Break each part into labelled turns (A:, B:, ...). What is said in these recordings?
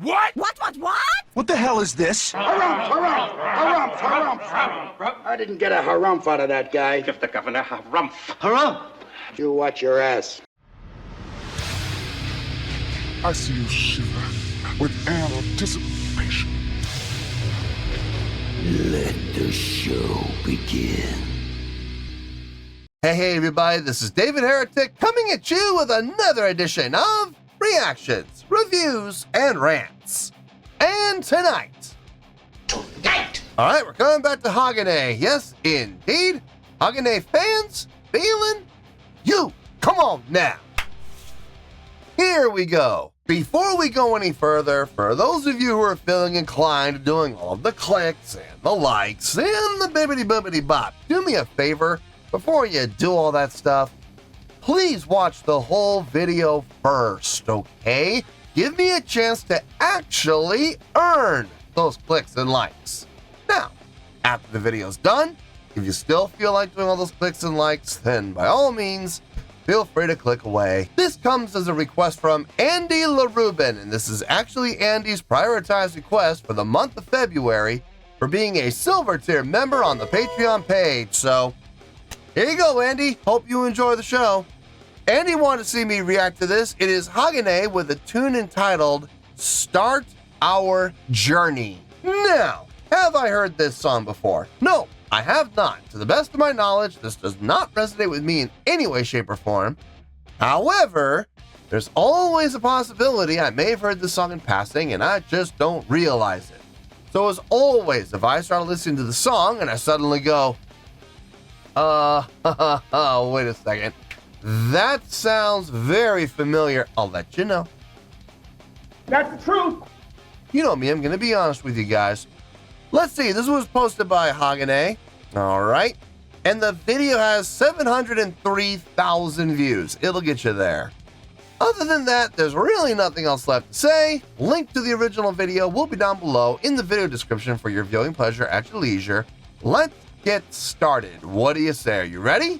A: What?
B: What?
C: What the hell is this?
D: Harumph. I didn't get a harumph out of that guy.
A: Give the governor harumph.
C: Harumph!
D: You watch your ass.
E: I see you shiver with anticipation.
F: Let the show begin.
G: Hey everybody, this is David Heretic coming at you with another edition of Reactions, Reviews, and Rants. And tonight, alright, we're coming back to Hagane. Yes, indeed. Hagane Fans FEELIN YOU. Come on now. Here we go. Before we go any further, for those of you who are feeling inclined to doing all of the clicks and the likes and the bibbity bop, do me a favor. Before you do all that stuff, please watch the whole video first, okay? Give me a chance to actually earn those clicks and likes. Now, after the video's done, if you still feel like doing all those clicks and likes, then by all means, feel free to click away. This comes as a request from Andy LaRubin, and this is actually Andy's prioritized request for the month of February for being a silver tier member on the Patreon page, so here you go, Andy. Hope you enjoy the show. Andy wanted to see me react to this. It is Hagane with a tune entitled Start Our Journey. Now, have I heard this song before? No, I have not. To the best of my knowledge, this does not resonate with me in any way, shape, or form. However, there's always a possibility I may have heard this song in passing and I just don't realize it. So as always, if I start listening to the song and I suddenly go, wait a second. That sounds very familiar. I'll let you know.
A: That's the truth.
G: You know me, I'm going to be honest with you guys. Let's see, this was posted by Hagane. All right. And the video has 703,000 views. It'll get you there. Other than that, there's really nothing else left to say. Link to the original video will be down below in the video description for your viewing pleasure at your leisure. Let's get started. What do you say? Are you ready?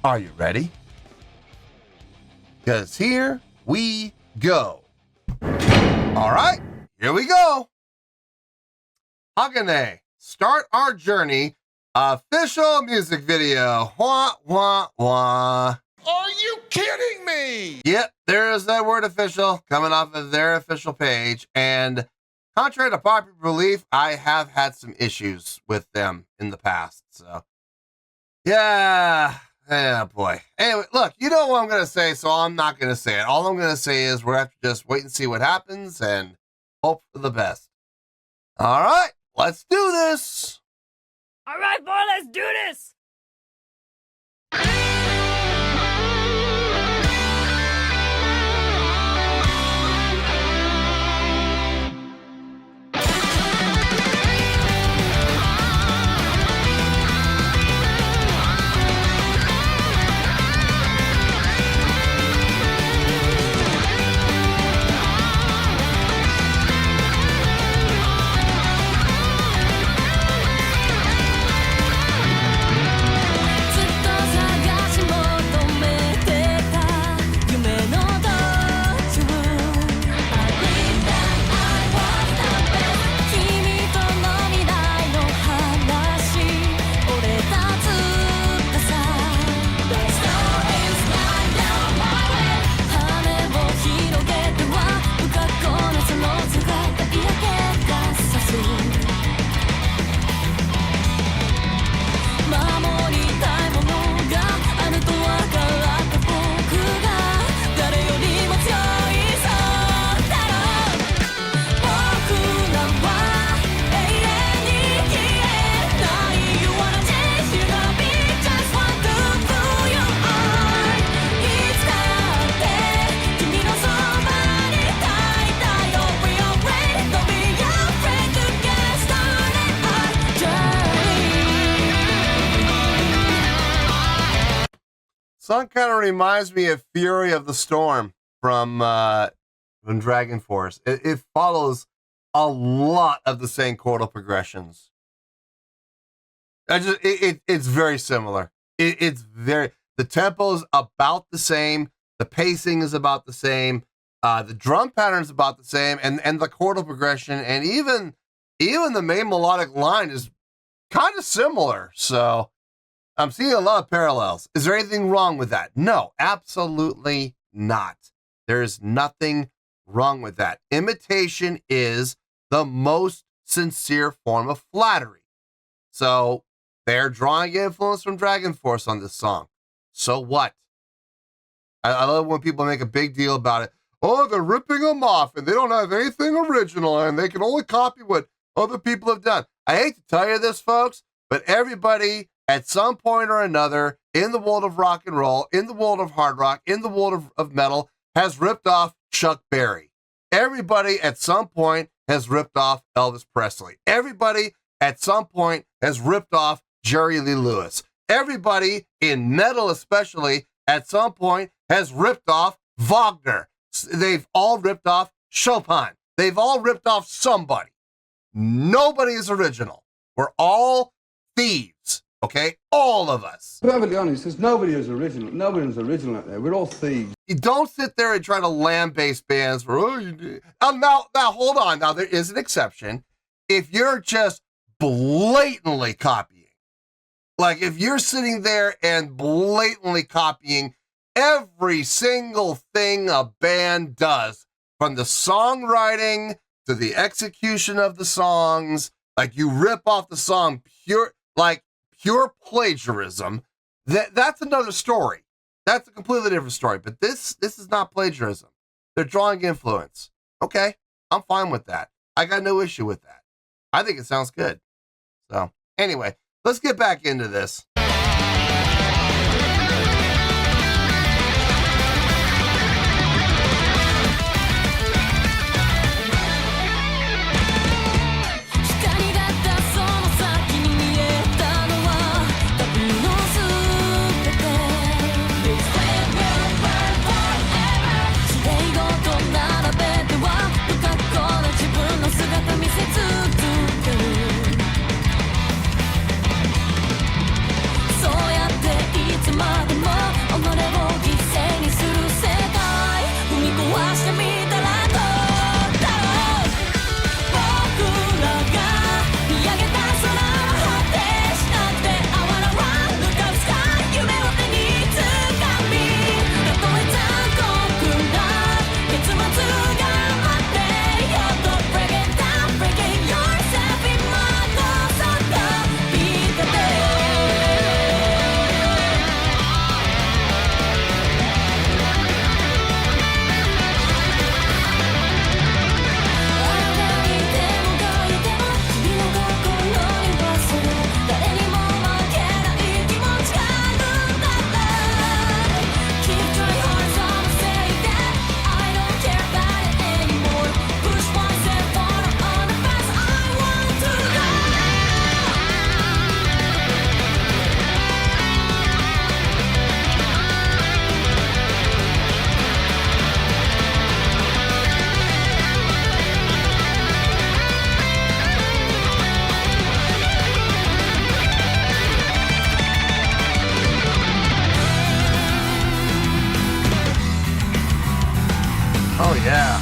G: Are you ready? Because here we go. All right, here we go. Hagane, Start Our Journey, official music video. Wah, wah, wah.
E: Are you kidding me?
G: Yep, there's that word official coming off of their official page. And contrary to popular belief, I have had some issues with them in the past. So, yeah, boy. Anyway, look, you know what I'm going to say, so I'm not going to say it. All I'm going to say is we're going to have to just wait and see what happens and hope for the best. All right, let's do this.
B: All right, boy, let's do this.
G: Song kind of reminds me of Fury of the Storm from Dragon Force. It follows a lot of the same chordal progressions. It's very similar. The tempo is about the same. The pacing is about the same. The drum pattern is about the same, and the chordal progression, and even the main melodic line is kind of similar. So I'm seeing a lot of parallels. Is there anything wrong with that? No, absolutely not. There is nothing wrong with that. Imitation is the most sincere form of flattery. So they're drawing influence from Dragon Force on this song. So what? I love when people make a big deal about it. Oh, they're ripping them off and they don't have anything original and they can only copy what other people have done. I hate to tell you this, folks, but everybody at some point or another in the world of rock and roll, in the world of hard rock, in the world of metal, has ripped off Chuck Berry. Everybody at some point has ripped off Elvis Presley. Everybody at some point has ripped off Jerry Lee Lewis. Everybody in metal especially at some point has ripped off Wagner. They've all ripped off Chopin. They've all ripped off somebody. Nobody is original. We're all thieves, okay? All of us.
C: Perfectly honest, there's nobody who's original. Nobody's original out there. We're all thieves.
G: You don't sit there and try to lambaste bands for, oh, you did. Now, hold on. Now, there is an exception. If you're just blatantly copying, like if you're sitting there and blatantly copying every single thing a band does, from the songwriting to the execution of the songs, like you rip off the song pure plagiarism, that's another story. That's a completely different story. But this is not plagiarism. They're drawing influence. Okay, I'm fine with that. I got no issue with that. I think it sounds good. So anyway, let's get back into this. Oh, yeah.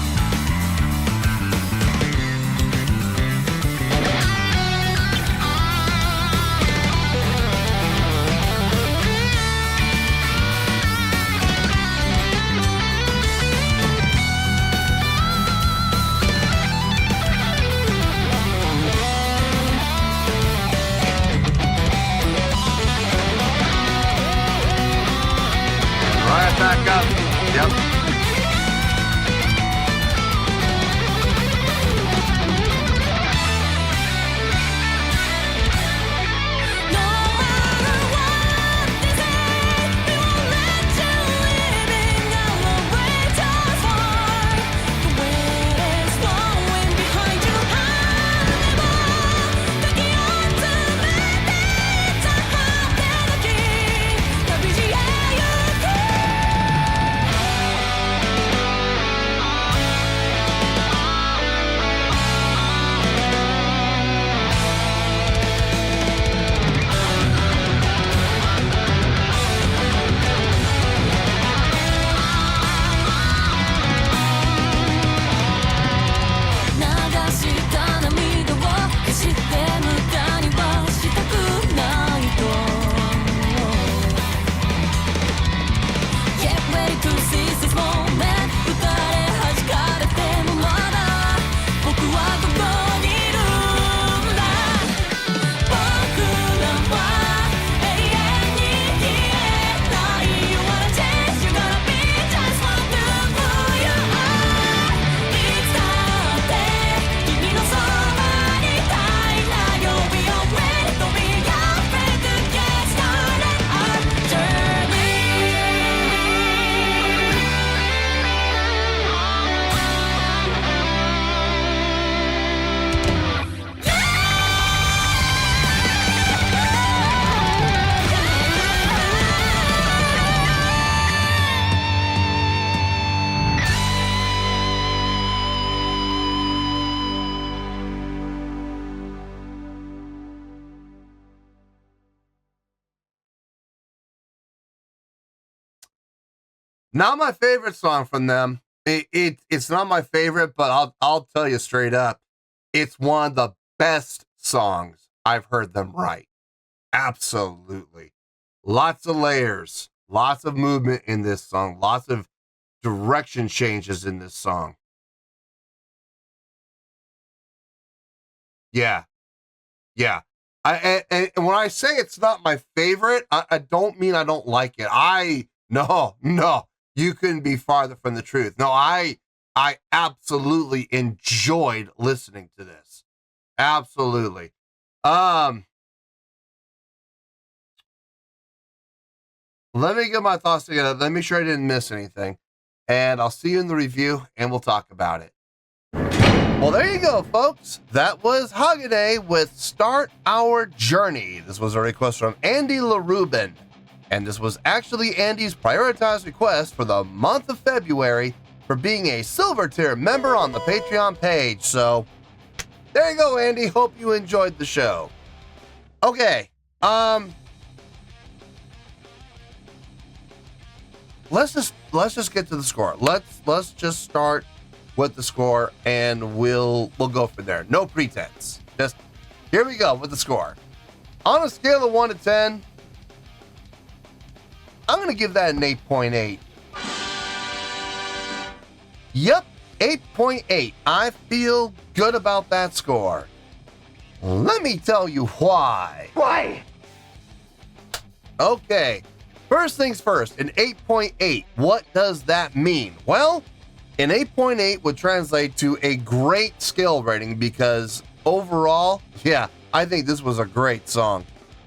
G: Right back up. Yep. Not my favorite song from them. It's not my favorite, but I'll tell you straight up, it's one of the best songs I've heard them write. Absolutely. Lots of layers, lots of movement in this song, lots of direction changes in this song. Yeah. And when I say it's not my favorite, I don't mean I don't like it. No, you couldn't be farther from the truth. No, I absolutely enjoyed listening to this. Absolutely. Let me get my thoughts together. Let me make sure I didn't miss anything. And I'll see you in the review and we'll talk about it. Well, there you go, folks. That was Hagane with Start Our Journey. This was a request from Andy LaRubin. And this was actually Andy's prioritized request for the month of February for being a silver tier member on the Patreon page. So there you go, Andy. Hope you enjoyed the show. Okay. Let's just get to the score. Let's just start with the score and we'll go from there. No pretense. Just here we go with the score. On a scale of 1 to 10, I'm going to give that an 8.8. Yep, 8.8. I feel good about that score. Let me tell you why.
A: Why?
G: Okay, first things first, an 8.8. What does that mean? Well, an 8.8 would translate to a great skill rating because overall, yeah, I think this was a great song.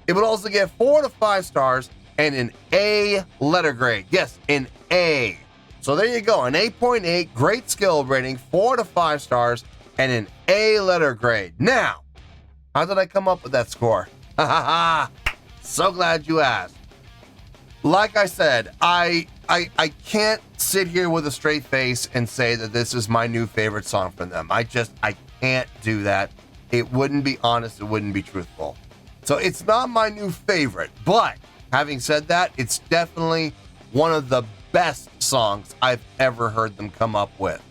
G: It would also get 4 to 5 stars and an A letter grade. Yes, an A. So there you go, an 8.8, great skill rating, 4 to 5 stars, and an A letter grade. Now, how did I come up with that score? Ha ha ha! So glad you asked. Like I said, I can't sit here with a straight face and say that this is my new favorite song from them. I can't do that. It wouldn't be honest. It wouldn't be truthful. So it's not my new favorite, but having said that, it's definitely one of the best songs I've ever heard them come up with.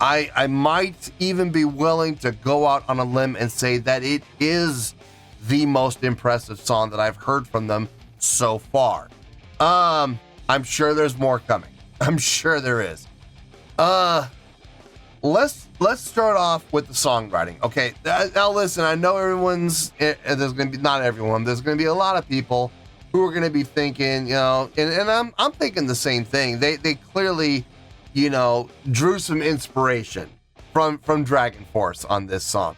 G: I might even be willing to go out on a limb and say that it is the most impressive song that I've heard from them so far. I'm sure there's more coming. I'm sure there is. Let's start off with the songwriting. Okay, now listen, I know there's going to be, not everyone, there's going to be a lot of people who are going to be thinking, you know, and I'm thinking the same thing. They clearly, you know, drew some inspiration from Dragon Force on this song.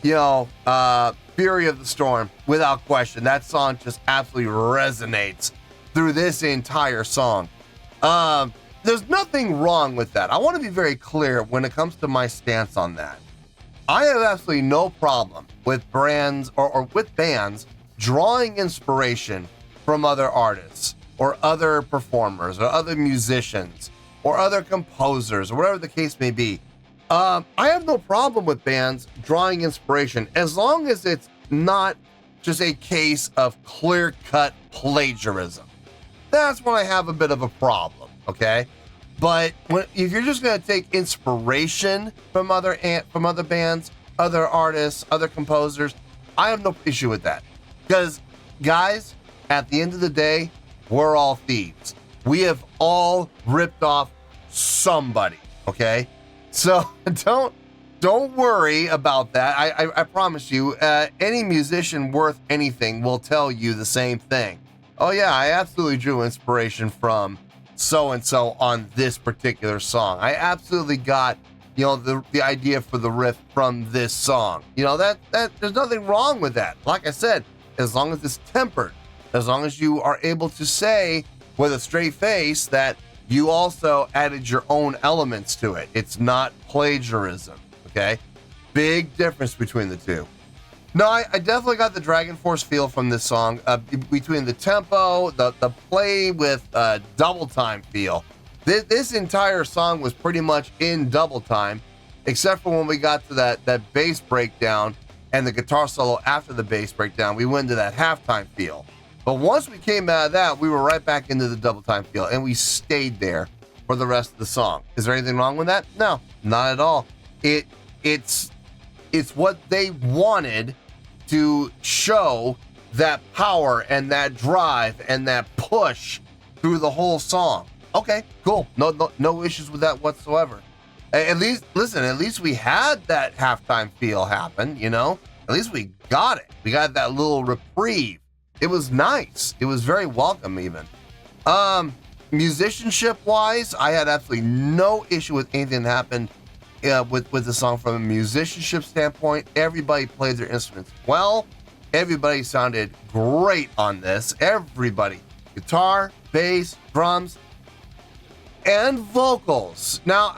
G: You know, Fury of the Storm, without question. That song just absolutely resonates through this entire song. There's nothing wrong with that. I want to be very clear when it comes to my stance on that. I have absolutely no problem with brands or with bands drawing inspiration from other artists or other performers or other musicians or other composers or whatever the case may be. I have no problem with bands drawing inspiration as long as it's not just a case of clear-cut plagiarism. That's when I have a bit of a problem, okay? But if you're just going to take inspiration from other bands, other artists, other composers, I have no issue with that. Because, guys, at the end of the day, we're all thieves. We have all ripped off somebody, okay? So don't worry about that. I promise you, any musician worth anything will tell you the same thing. Oh yeah, I absolutely drew inspiration from so-and-so on this particular song. I absolutely got, you know, the idea for the riff from this song. You know, that there's nothing wrong with that. Like I said, as long as it's tempered, as long as you are able to say with a straight face that you also added your own elements to it. It's not plagiarism, okay? Big difference between the two. No, I definitely got the Dragon Force feel from this song, between the tempo, the play with double time feel. This entire song was pretty much in double time, except for when we got to that bass breakdown and the guitar solo after the bass breakdown. We went to that halftime feel. But once we came out of that, we were right back into the double time feel, and we stayed there for the rest of the song. Is there anything wrong with that? No, not at all. It's what they wanted to show, that power and that drive and that push through the whole song. Okay, cool. No issues with that whatsoever. At least we had that halftime feel happen, you know? At least we got it. We got that little reprieve. It was nice. It was very welcome even. Musicianship wise, I had absolutely no issue with anything that happened with the song from a musicianship standpoint. Everybody played their instruments well. Everybody sounded great on this. Everybody. Guitar, bass, drums, and vocals. Now,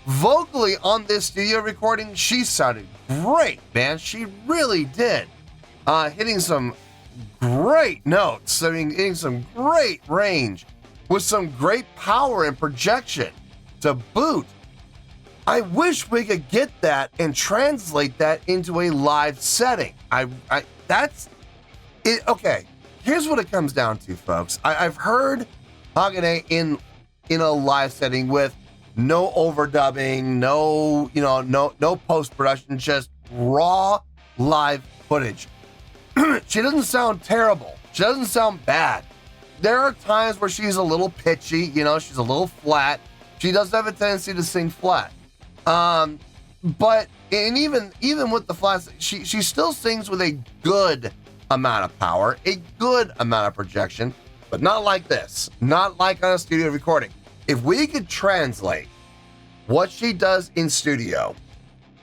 G: vocally on this studio recording, she sounded great, man. She really did. Hitting some great notes. I mean, hitting some great range with some great power and projection to boot. I wish we could get that and translate that into a live setting. That's it. Okay, here's what it comes down to, folks. I've heard Hagane in a live setting with no overdubbing, no post-production, just raw live footage. She doesn't sound terrible. She doesn't sound bad. There are times where she's a little pitchy, she's a little flat. She does have a tendency to sing flat. But even with the flats, she still sings with a good amount of power, a good amount of projection, but not like this, not like on a studio recording. If we could translate what she does in studio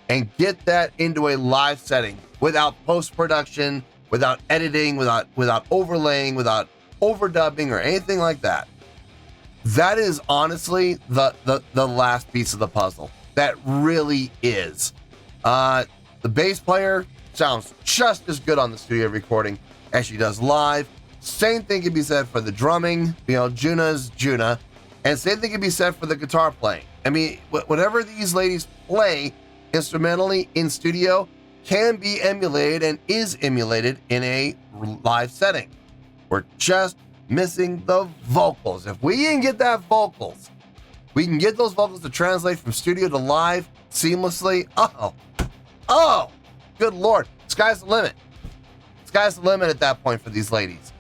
G: and get that into a live setting without post-production, without editing, without overlaying, without overdubbing or anything like that, that is honestly the last piece of the puzzle. That really is. The bass player sounds just as good on the studio recording as she does live. Same thing can be said for the drumming. Juna's Juna. And same thing can be said for the guitar playing. I mean, whatever these ladies play instrumentally in studio can be emulated and is emulated in a live setting. We're just missing the vocals. If we can get that vocals, we can get those vocals to translate from studio to live seamlessly. Oh, good Lord. Sky's the limit. Sky's the limit at that point for these ladies.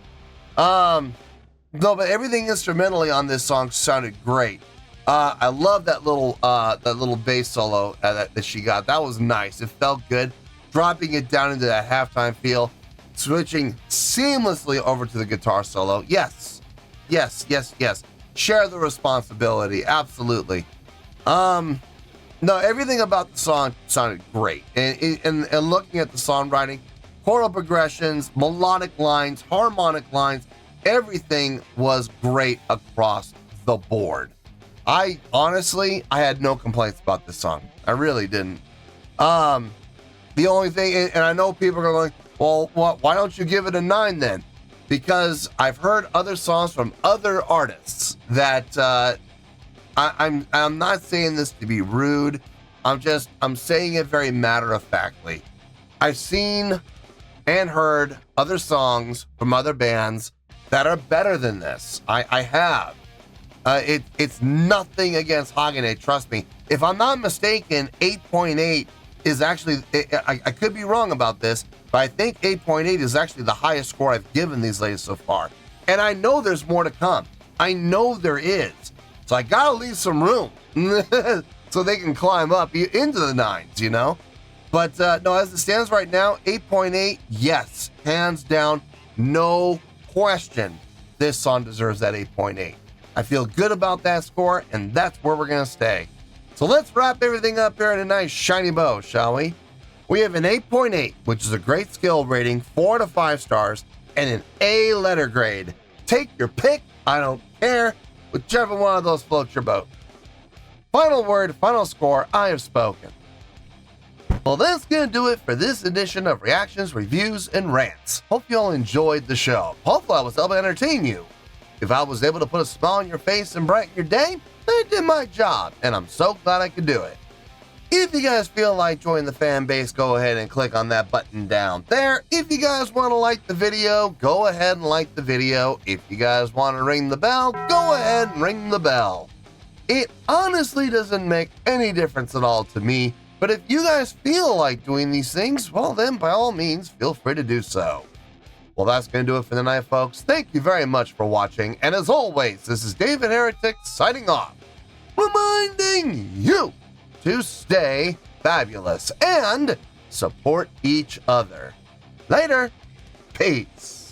G: No, but everything instrumentally on this song sounded great. I love that little bass solo that she got. That was nice. It felt good. Dropping it down into that halftime feel, switching seamlessly over to the guitar solo. Yes. Share the responsibility. Absolutely. No, everything about the song sounded great. And looking at the songwriting, choral progressions, melodic lines, harmonic lines, everything was great across the board. I had no complaints about this song. I really didn't. The only thing, and I know people are going, well, why don't you give it a 9 then? Because I've heard other songs from other artists that I'm not saying this to be rude. I'm saying it very matter-of-factly. I've seen and heard other songs from other bands that are better than this. I have. It's nothing against Hagane, trust me. If I'm not mistaken, 8.8 is actually, I could be wrong about this, but I think 8.8 is actually the highest score I've given these ladies so far. And I know there's more to come. I know there is. So I gotta leave some room so they can climb up into the 9s, But no, as it stands right now, 8.8, yes, hands down, no question, this song deserves that 8.8. I feel good about that score, and that's where we're gonna stay. So let's wrap everything up here in a nice shiny bow, shall we? We have an 8.8, which is a great skill rating, 4 to 5 stars, and an A letter grade. Take your pick, I don't care, whichever one of those floats your boat. Final word, final score, I have spoken. Well, that's gonna do it for this edition of Reactions, Reviews, and Rants. Hope you all enjoyed the show. Hopefully I was able to entertain you. If I was able to put a smile on your face and brighten your day, I did my job, and I'm so glad I could do it. If you guys feel like joining the fan base, go ahead and click on that button down there. If you guys want to like the video, go ahead and like the video. If you guys want to ring the bell, go ahead and ring the bell. It honestly doesn't make any difference at all to me, but if you guys feel like doing these things, well then by all means, feel free to do so. Well, that's going to do it for tonight, folks. Thank you very much for watching, and as always, this is David Heretic signing off, reminding you to stay fabulous and support each other. Later. Peace.